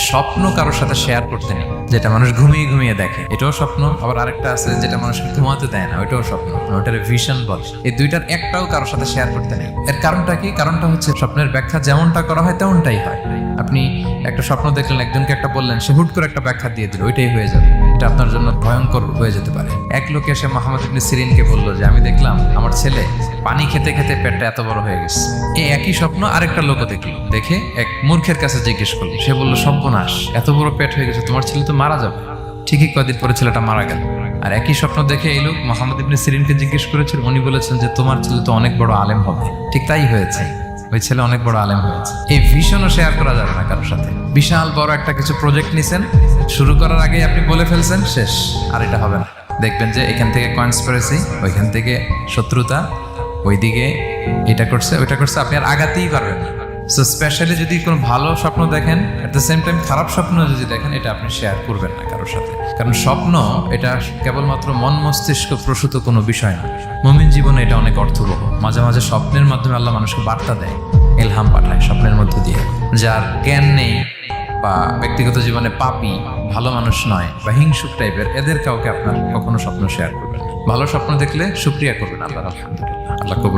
স্বপ্ন কারোর সাথে শেয়ার করতে নেই, যেটা মানুষ ঘুমিয়ে ঘুমিয়ে দেখে এটাও স্বপ্ন, আবার আরেকটা আছে যেটা মানুষকে ঘুমাতে দেয় না, ওইটাও স্বপ্ন, ওটার ভিশন বলে। এই দুইটার একটাও কারোর সাথে শেয়ার করতে নেই। এর কারণটা কি? কারণটা হচ্ছে স্বপ্নের ব্যাখ্যা যেমনটা করা হয় তেমনটাই হয়। আপনি একটা স্বপ্ন দেখলেন, একজনকে একটা বললেন, সে হুট করে একটা ব্যাখ্যা দিয়ে দিল, ওইটাই হয়ে যাবে। এটা আপনার জন্য ভয়ঙ্কর হয়ে যেতে পারে। এক লোক এসে মুহাম্মদ ইবনে সিরিনকে বলল যে আমি দেখলাম আমার ছেলে পানি খেতে খেতে পেটটা এত বড় হয়ে গেছে। এই একই স্বপ্ন আরেকটা লোকও দেখলো, দেখে এক মূর্খের কাছে জিজ্ঞেস করলো। সে বলল, সর্বনাশ, এত বড় পেট হয়ে গেছে, তোমার ছেলে তো মারা যাবে। ঠিকই কদিন পরে ছেলেটা মারা গেল। আর একই স্বপ্ন দেখে এই লোক মুহাম্মদ ইবনে সিরিনকে জিজ্ঞেস করেছিল, উনি বলেছেন যে তোমার ছেলে তো অনেক বড় আলেম হবে। ঠিক তাই হয়েছে, ওই ছেলে অনেক বড় আলেম হয়েছে। এই ভিশনও শেয়ার করা যাবে না কারোর সাথে। বিশাল বড় একটা কিছু প্রজেক্ট নিছেন, শুরু করার আগে আপনি বলে ফেলছেন, শেষ, আর এটা হবে না। দেখবেন যে এখান থেকে কনস্পিরেসি, ওইখান থেকে শত্রুতা, ওইদিকে এটা করছে ওইটা করছে, আপনি আর আগাতেই পারবেন না। সো স্পেশালি যদি কোনো ভালো স্বপ্ন দেখেন, এট দ্য সেম টাইম খারাপ স্বপ্ন যদি দেখেন, এটা আপনি শেয়ার করবেন না কারোর সাথে। কারণ স্বপ্ন এটা কেবলমাত্র মন মস্তিষ্ক প্রসূত কোনো বিষয় না। মুমিন জীবনে এটা অনেক অর্থবহ। মাঝে মাঝে স্বপ্নের মাধ্যমে আল্লাহ মানুষকে বার্তা দেয়, ইলহাম পাঠায় স্বপ্নের মধ্য দিয়ে। যার জ্ঞান নেই বা ব্যক্তিগত জীবনে পাপী, ভালো মানুষ নয় বা হিংসুক টাইপের, এদের কাউকে আপনার কখনো স্বপ্ন শেয়ার করবেন না। ভালো স্বপ্ন দেখলে শুকরিয়া করবেন আল্লাহর, আলহামদুলিল্লাহ, আল্লাহ কবুল